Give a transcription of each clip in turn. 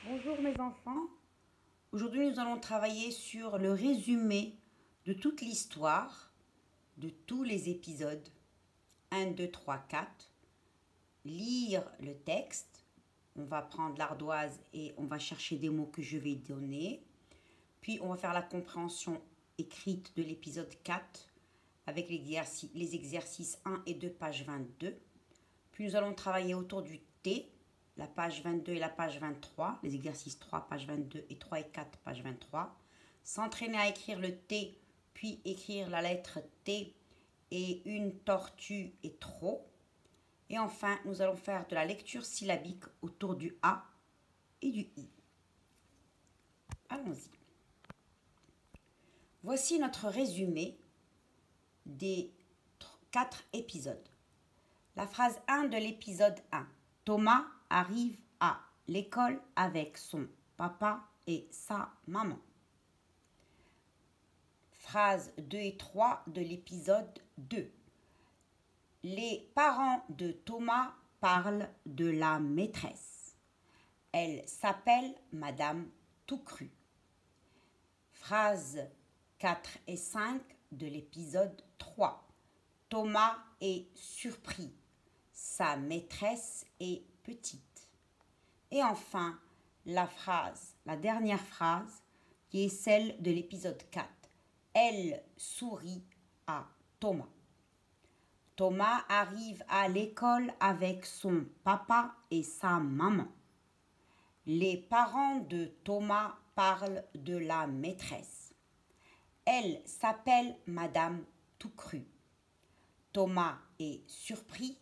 Bonjour mes enfants. Aujourd'hui nous allons travailler sur le résumé de toute l'histoire, de tous les épisodes 1, 2, 3, 4. Lire le texte. On va prendre l'ardoise et on va chercher des mots que je vais donner. Puis on va faire la compréhension écrite de l'épisode 4 avec les exercices 1 et 2, page 22. Puis nous allons travailler autour du T, la page 22 et la page 23, les exercices 3, page 22 et 3 et 4, page 23. S'entraîner à écrire le T, puis écrire la lettre T et une tortue est trop. Et enfin, nous allons faire de la lecture syllabique autour du A et du I. Allons-y. Voici notre résumé des 4 épisodes. La phrase 1 de l'épisode 1. Thomas arrive à l'école avec son papa et sa maman. Phrase 2 et 3 de l'épisode 2. Les parents de Thomas parlent de la maîtresse. Elle s'appelle Madame Toucru. Phrase 4 et 5 de l'épisode 3. Thomas est surpris. Sa maîtresse est petite. Et enfin, la dernière phrase, qui est celle de l'épisode 4. Elle sourit à Thomas. Thomas arrive à l'école avec son papa et sa maman. Les parents de Thomas parlent de la maîtresse. Elle s'appelle Madame Toucru. Thomas est surpris.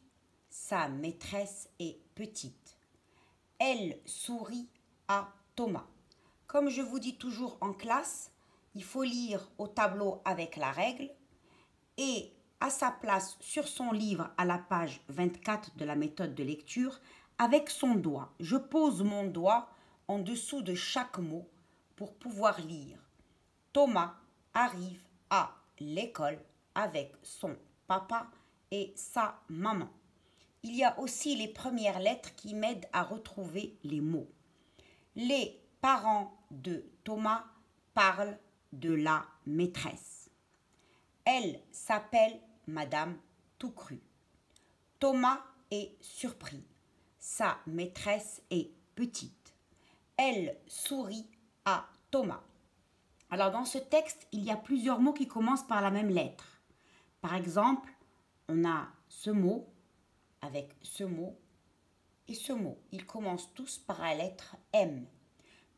Sa maîtresse est petite. Elle sourit à Thomas. Comme je vous dis toujours en classe, il faut lire au tableau avec la règle et à sa place sur son livre à la page 24 de la méthode de lecture, avec son doigt. Je pose mon doigt en dessous de chaque mot pour pouvoir lire. Thomas arrive à l'école avec son papa et sa maman. Il y a aussi les premières lettres qui m'aident à retrouver les mots. Les parents de Thomas parlent de la maîtresse. Elle s'appelle Madame Toucru. Thomas est surpris. Sa maîtresse est petite. Elle sourit à Thomas. Alors dans ce texte, il y a plusieurs mots qui commencent par la même lettre. Par exemple, on a ce mot avec ce mot et ce mot. Ils commencent tous par la lettre M.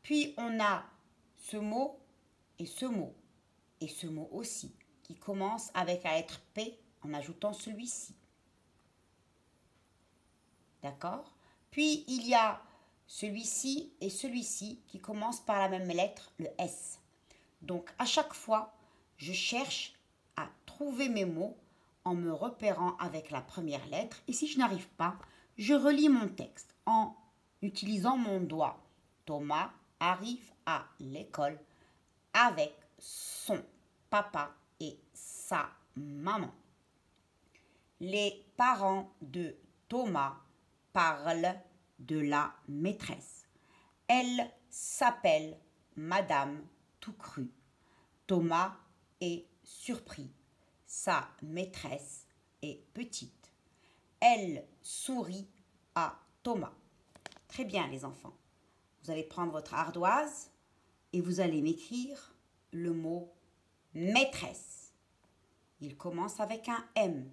Puis on a ce mot et ce mot. Et ce mot aussi, qui commence avec la lettre P en ajoutant celui-ci. D'accord? Puis il y a celui-ci et celui-ci qui commencent par la même lettre, le S. Donc à chaque fois, je cherche à trouver mes mots en me repérant avec la première lettre. Et si je n'arrive pas, je relis mon texte en utilisant mon doigt. Thomas arrive à l'école avec son papa et sa maman. Les parents de Thomas parlent de la maîtresse. Elle s'appelle Madame Toucru. Thomas est surpris. Sa maîtresse est petite. Elle sourit à Thomas. Très bien les enfants. Vous allez prendre votre ardoise et vous allez m'écrire le mot maîtresse. Il commence avec un M.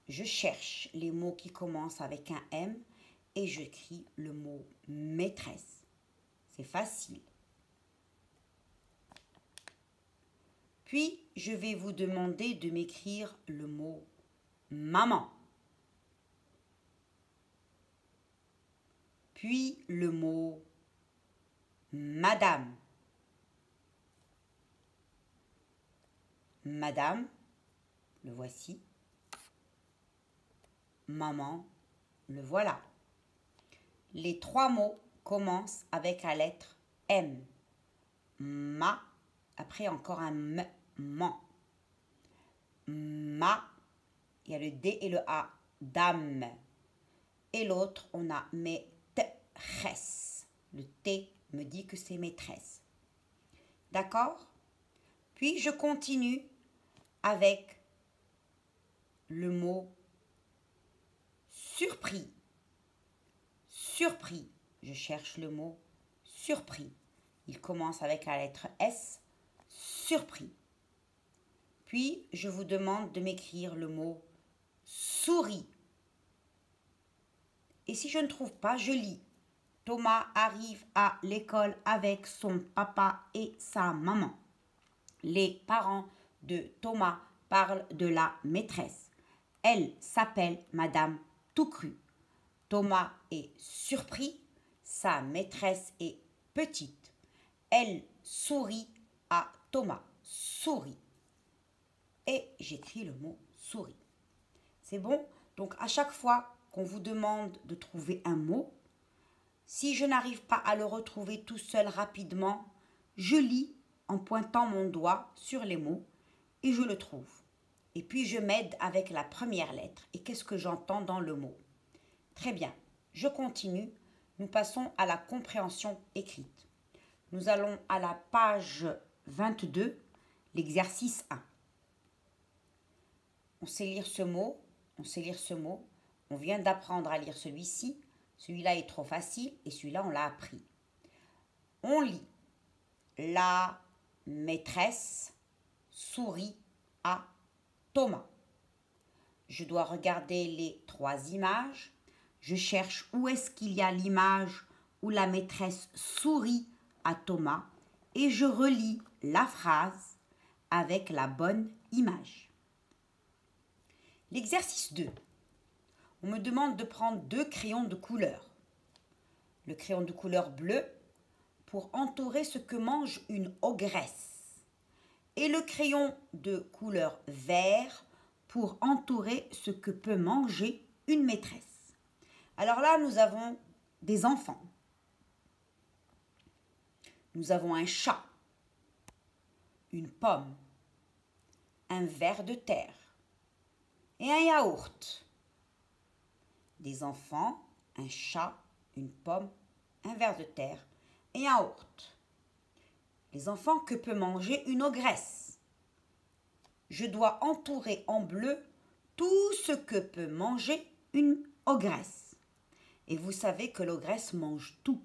Je cherche les mots qui commencent avec un M et j'écris le mot maîtresse. C'est facile. Puis, je vais vous demander de m'écrire le mot maman. Puis, le mot madame. Madame, le voici. Maman, le voilà. Les 3 mots commencent avec la lettre M. Ma, après encore un M. Man. Ma, il y a le D et le A, dame. Et l'autre, on a maîtresse. Le T me dit que c'est maîtresse. D'accord? Puis je continue avec le mot surpris. Surpris. Je cherche le mot surpris. Il commence avec la lettre S. Surpris. Puis je vous demande de m'écrire le mot souris. Et si je ne trouve pas, je lis. Thomas arrive à l'école avec son papa et sa maman. Les parents de Thomas parlent de la maîtresse. Elle s'appelle Madame Toucru. Thomas est surpris. Sa maîtresse est petite. Elle sourit à Thomas. Sourit. Et j'écris le mot souris. C'est bon? Donc à chaque fois qu'on vous demande de trouver un mot, si je n'arrive pas à le retrouver tout seul rapidement, je lis en pointant mon doigt sur les mots et je le trouve. Et puis je m'aide avec la première lettre. Et qu'est-ce que j'entends dans le mot? Très bien, je continue. Nous passons à la compréhension écrite. Nous allons à la page 22, l'exercice 1. On sait lire ce mot, on sait lire ce mot. On vient d'apprendre à lire celui-ci. Celui-là est trop facile et celui-là, on l'a appris. On lit. La maîtresse sourit à Thomas. Je dois regarder les 3 images. Je cherche où est-ce qu'il y a l'image où la maîtresse sourit à Thomas et je relis la phrase avec la bonne image. L'exercice 2. On me demande de prendre 2 crayons de couleur. Le crayon de couleur bleue pour entourer ce que mange une ogresse. Et le crayon de couleur vert pour entourer ce que peut manger une maîtresse. Alors là, nous avons des enfants. Nous avons un chat, une pomme, un ver de terre et un yaourt. Des enfants, un chat, une pomme, un ver de terre et un yaourt. Les enfants, que peut manger une ogresse? Je dois entourer en bleu tout ce que peut manger une ogresse. Et vous savez que l'ogresse mange tout.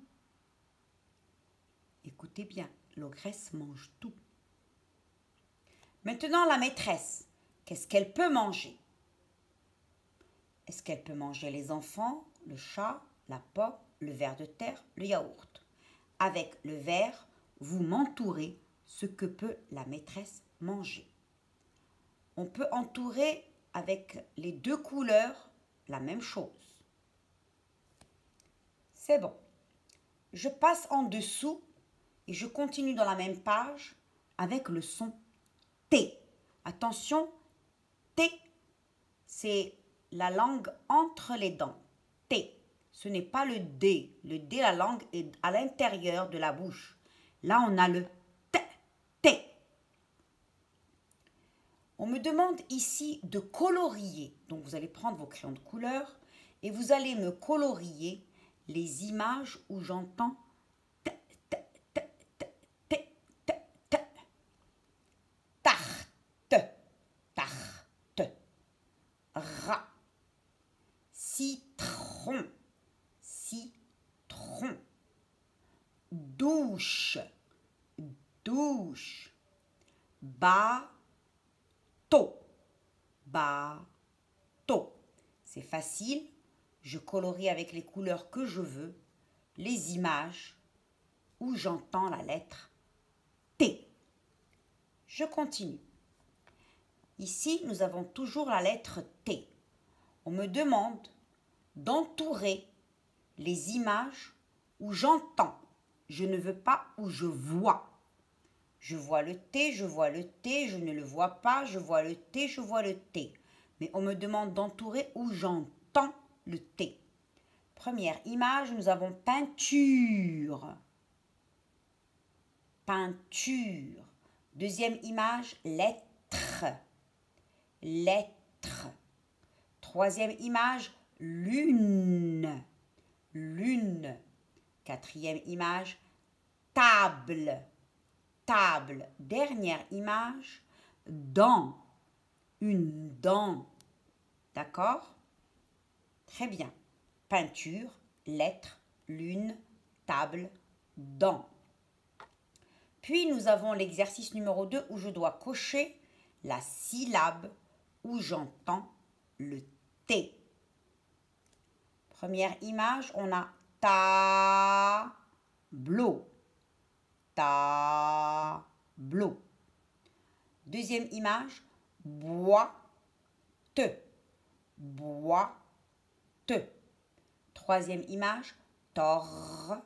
Écoutez bien, l'ogresse mange tout. Maintenant, la maîtresse, qu'est-ce qu'elle peut manger? Est-ce qu'elle peut manger les enfants, le chat, la pomme, le ver de terre, le yaourt? Avec le ver, vous m'entourez ce que peut la maîtresse manger. On peut entourer avec les 2 couleurs la même chose. C'est bon. Je passe en dessous et je continue dans la même page avec le son T. Attention, T, c'est la langue entre les dents. T. Ce n'est pas le D. Le D, la langue est à l'intérieur de la bouche. Là, on a le T. T. On me demande ici de colorier. Donc, vous allez prendre vos crayons de couleur et vous allez me colorier les images où j'entends T, T, T, T, T, T, T. Tarte, tarte. Rat. Citron, citron. Douche, douche. Bateau, bateau. C'est facile, je colorie avec les couleurs que je veux les images où j'entends la lettre T. Je continue. Ici, nous avons toujours la lettre T. On me demande d'entourer les images où j'entends. Je ne veux pas où je vois. Je vois le T, je vois le T, je ne le vois pas, je vois le T, je vois le T. Mais on me demande d'entourer où j'entends le T. Première image, nous avons peinture. Peinture. Deuxième image, lettre. Lettre. Troisième image, lune. Lune. Quatrième image, table. Table. Dernière image, dent. Une dent. D'accord? Très bien. Peinture, lettre, lune, table, dent. Puis nous avons l'exercice numéro 2 où je dois cocher la syllabe où j'entends le T. Première image, on a tableau. Tableau. Deuxième image, boîte. Boîte. Troisième image, tortue.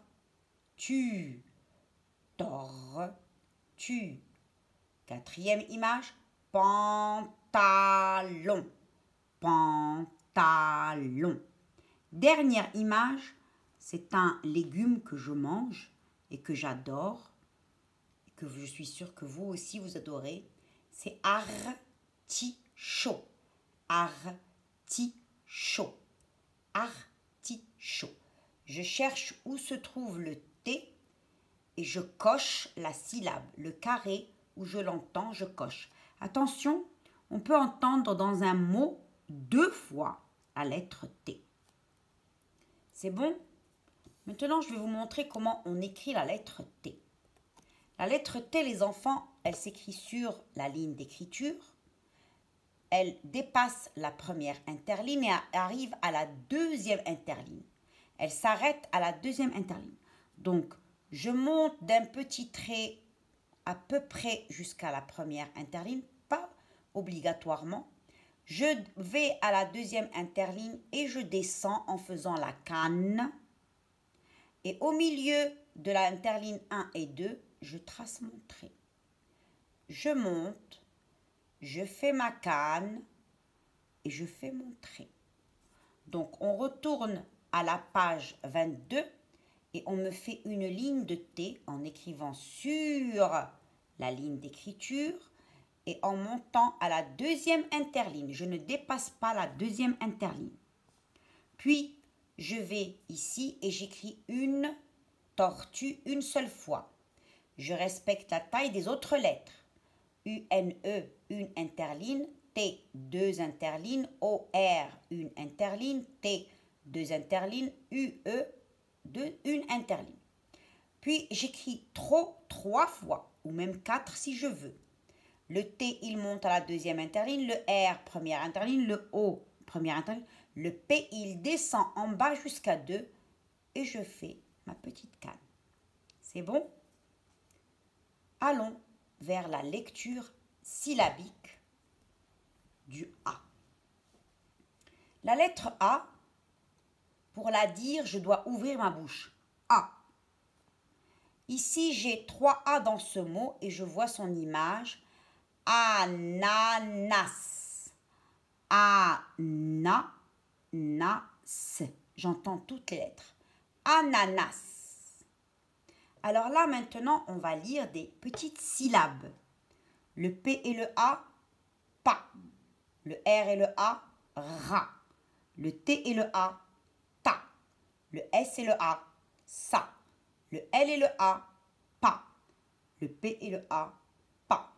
Tortue. Quatrième image, pantalon. Pantalon. Dernière image, c'est un légume que je mange et que j'adore, et que je suis sûre que vous aussi vous adorez. C'est artichaut. Artichaut. Artichaut. Je cherche où se trouve le T et je coche la syllabe. Le carré où je l'entends, je coche. Attention, on peut entendre dans un mot 2 fois la lettre T. C'est bon? Maintenant, je vais vous montrer comment on écrit la lettre T. La lettre T, les enfants, elle s'écrit sur la ligne d'écriture. Elle dépasse la première interligne et arrive à la deuxième interligne. Elle s'arrête à la deuxième interligne. Donc, je monte d'un petit trait à peu près jusqu'à la première interligne, pas obligatoirement. Je vais à la deuxième interligne et je descends en faisant la canne. Et au milieu de l'interligne 1 et 2, je trace mon trait. Je monte, je fais ma canne et je fais mon trait. Donc, on retourne à la page 22 et on me fait une ligne de T en écrivant sur la ligne d'écriture et en montant à la deuxième interligne. Je ne dépasse pas la deuxième interligne. Puis, je vais ici et j'écris une tortue une seule fois. Je respecte la taille des autres lettres. U-N-E, une interligne. T, 2 interlignes. O-R, une interligne. T, 2 interlignes. U-E, une interligne. Puis, j'écris trop 3 fois, ou même 4 si je veux. Le T, il monte à la deuxième interligne. Le R, première interligne. Le O, première interligne. Le P, il descend en bas jusqu'à 2 et je fais ma petite canne. C'est bon? Allons vers la lecture syllabique du A. La lettre A, pour la dire, je dois ouvrir ma bouche. A. Ici, j'ai 3 A dans ce mot et je vois son image. Ananas. Ananas. J'entends toutes les lettres. Ananas. Alors là, maintenant, on va lire des petites syllabes. Le P et le A, pa. Le R et le A, ra. Le T et le A, ta. Le S et le A, sa. Le L et le A, pa. Le P et le A, pa.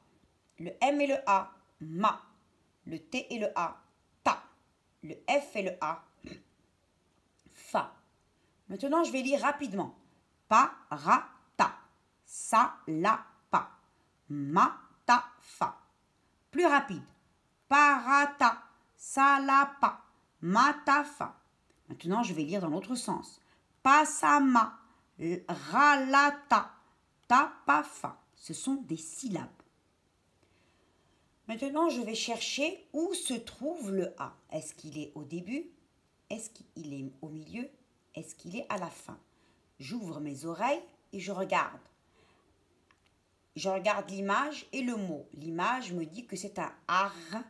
Le M et le A, ma. Le T et le A, ta. Le F et le A, fa. Maintenant, je vais lire rapidement. Pa, ra, ta. Sa, la, pa. Ma, ta, fa. Plus rapide. Parata, salapa, matafa. Maintenant, je vais lire dans l'autre sens. Pasama, ralata, tapafa. Ce sont des syllabes. Maintenant, je vais chercher où se trouve le A. Est-ce qu'il est au début? Est-ce qu'il est au milieu? Est-ce qu'il est à la fin? J'ouvre mes oreilles et je regarde. Je regarde l'image et le mot. L'image me dit que c'est un arbre.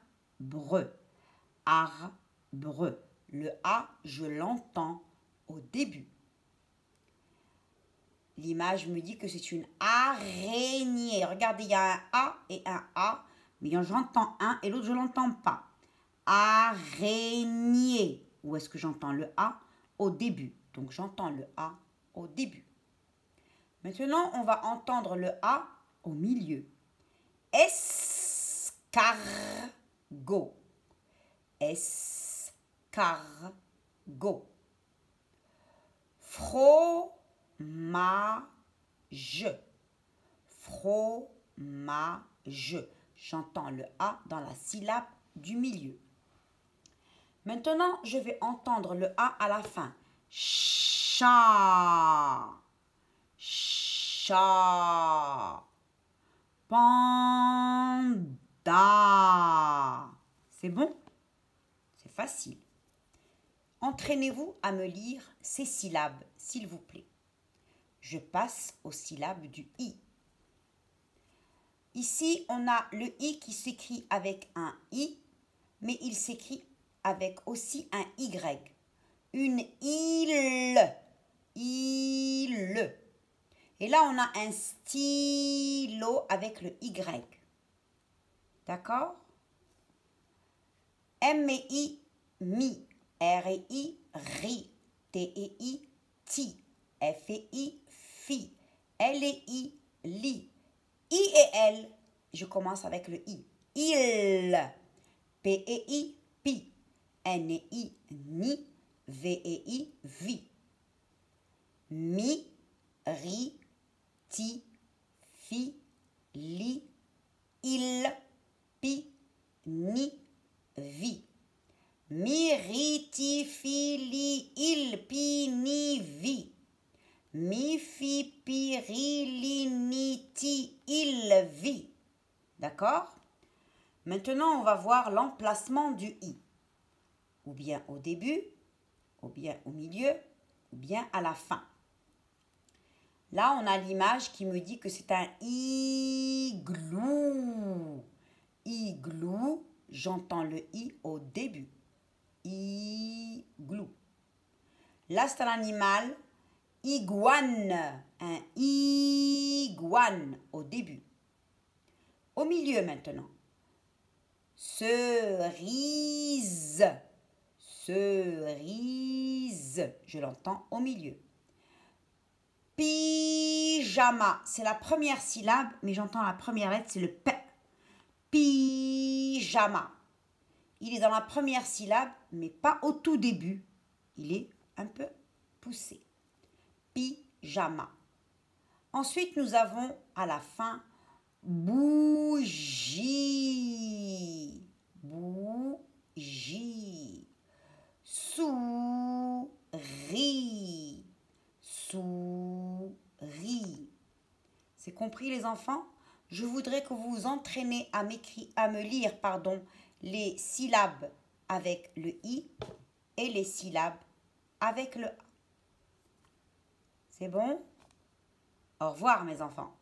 Arbre. Le A, je l'entends au début. L'image me dit que c'est une araignée. Regardez, il y a un A et un A, mais j'entends un et l'autre, je ne l'entends pas. Araignée. Où est-ce que j'entends le A? Au début. Donc, j'entends le A au début. Maintenant, on va entendre le A au milieu. Escargot. Escargot. Fromage. Fromage. J'entends le A dans la syllabe du milieu. Maintenant, je vais entendre le A à la fin. Chat. Chat. Panda. C'est bon? C'est facile. Entraînez-vous à me lire ces syllabes, s'il vous plaît. Je passe aux syllabes du I. Ici, on a le I qui s'écrit avec un I, mais il s'écrit avec aussi un Y. Une île. Île. Et là, on a un stylo avec le Y. D'accord? M et I, mi. R et I, ri. T et I, ti. F et I, fi. L et I, li. I et L, je commence avec le I. Il. P et I, pi. N et I, ni. V et I, vi. Mi, ri, ti, fi, li, il, pi, ni, vi. Mi, ri, ti, fi, li, il, pi, ni, vi. Mi, fi, pi, ri, li, ni, ti, il, vi. D'accord? Maintenant, on va voir l'emplacement du I. Ou bien au début, ou bien au milieu, ou bien à la fin. Là, on a l'image qui me dit que c'est un igloo. Igloo, j'entends le I au début. Igloo. Là, c'est un animal. Iguane. Un iguane au début. Au milieu maintenant. Cerise. Cerise. Je l'entends au milieu. Pyjama. C'est la première syllabe, mais j'entends la première lettre, c'est le P. Pyjama. Il est dans la première syllabe, mais pas au tout début. Il est un peu poussé. Pyjama. Ensuite, nous avons à la fin bougie. Bougie. Souris. Souris. C'est compris les enfants? Je voudrais que vous vous entraînez à me lire les syllabes avec le I et les syllabes avec le A. C'est bon? Au revoir mes enfants.